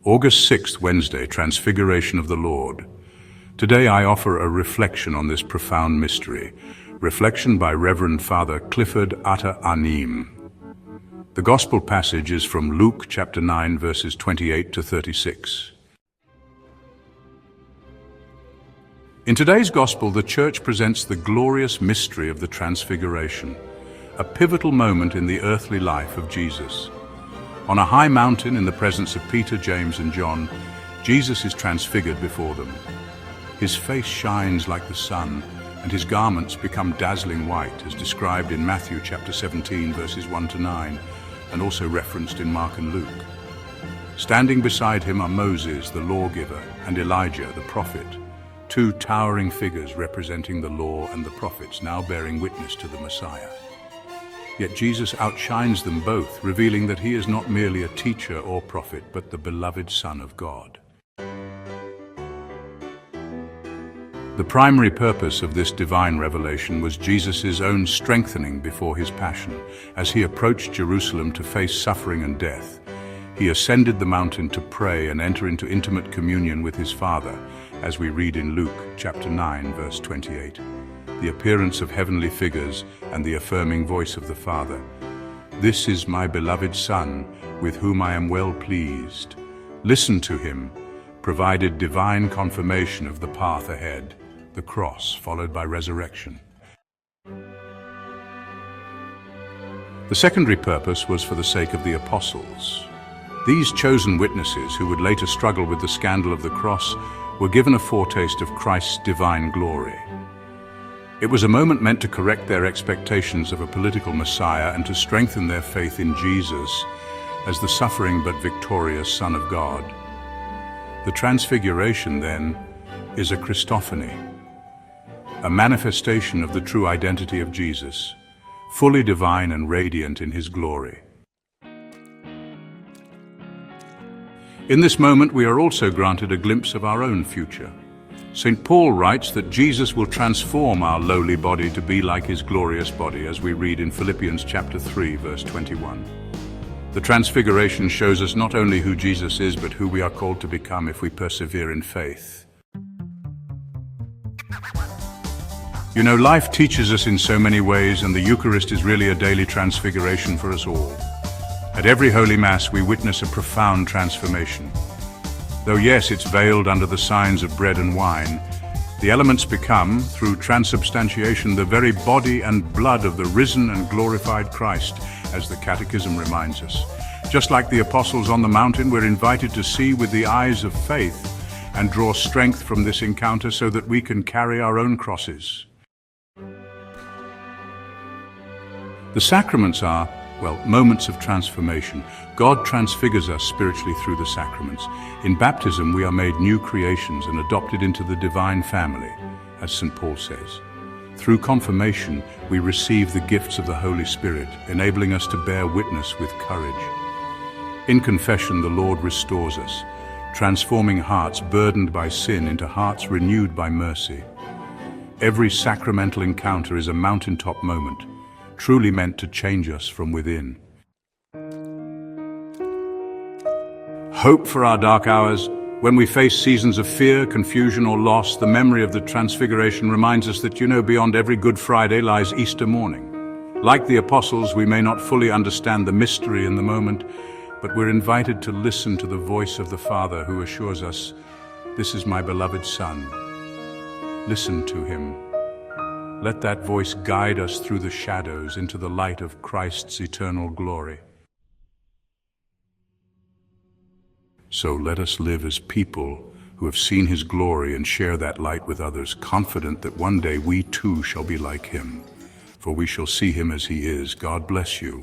August 6th, Wednesday, Transfiguration of the Lord. Today I offer a reflection on this profound mystery. Reflection by Reverend Father Clifford Atta Anim. The Gospel passage is from Luke chapter 9, verses 28 to 36. In today's Gospel, the Church presents the glorious mystery of the Transfiguration, a pivotal moment in the earthly life of Jesus. On a high mountain in the presence of Peter, James, and John, Jesus is transfigured before them. His face shines like the sun, and his garments become dazzling white, as described in Matthew chapter 17, verses 1 to 9, and also referenced in Mark and Luke. Standing beside him are Moses, the lawgiver, and Elijah, the prophet, two towering figures representing the law and the prophets, now bearing witness to the Messiah. Yet Jesus outshines them both, revealing that he is not merely a teacher or prophet, but the beloved Son of God. The primary purpose of this divine revelation was Jesus' own strengthening before his passion. As he approached Jerusalem to face suffering and death, he ascended the mountain to pray and enter into intimate communion with his Father, as we read in Luke chapter 9, verse 28. The appearance of heavenly figures and the affirming voice of the Father. "This is my beloved Son, with whom I am well pleased. Listen to him," provided divine confirmation of the path ahead, the cross followed by resurrection. The secondary purpose was for the sake of the apostles. These chosen witnesses, who would later struggle with the scandal of the cross, were given a foretaste of Christ's divine glory. It was a moment meant to correct their expectations of a political Messiah and to strengthen their faith in Jesus as the suffering but victorious Son of God. The Transfiguration, then, is a Christophany, a manifestation of the true identity of Jesus, fully divine and radiant in his glory. In this moment, we are also granted a glimpse of our own future. St. Paul writes that Jesus will transform our lowly body to be like his glorious body, as we read in Philippians chapter 3, verse 21. The Transfiguration shows us not only who Jesus is, but who we are called to become if we persevere in faith. You know, life teaches us in so many ways, and the Eucharist is really a daily transfiguration for us all. At every Holy Mass, we witness a profound transformation. Though yes, it's veiled under the signs of bread and wine, the elements become, through transubstantiation, the very body and blood of the risen and glorified Christ, as the Catechism reminds us. Just like the apostles on the mountain, we're invited to see with the eyes of faith and draw strength from this encounter so that we can carry our own crosses. The sacraments are, moments of transformation. God transfigures us spiritually through the sacraments. In baptism, we are made new creations and adopted into the divine family, as St. Paul says. Through confirmation, we receive the gifts of the Holy Spirit, enabling us to bear witness with courage. In confession, the Lord restores us, transforming hearts burdened by sin into hearts renewed by mercy. Every sacramental encounter is a mountaintop moment, truly meant to change us from within. Hope for our dark hours. When we face seasons of fear, confusion, or loss, the memory of the Transfiguration reminds us that, beyond every Good Friday lies Easter morning. Like the apostles, we may not fully understand the mystery in the moment, but we're invited to listen to the voice of the Father who assures us, "This is my beloved Son. Listen to him." Let that voice guide us through the shadows into the light of Christ's eternal glory. So let us live as people who have seen his glory and share that light with others, confident that one day we too shall be like him, for we shall see him as he is. God bless you.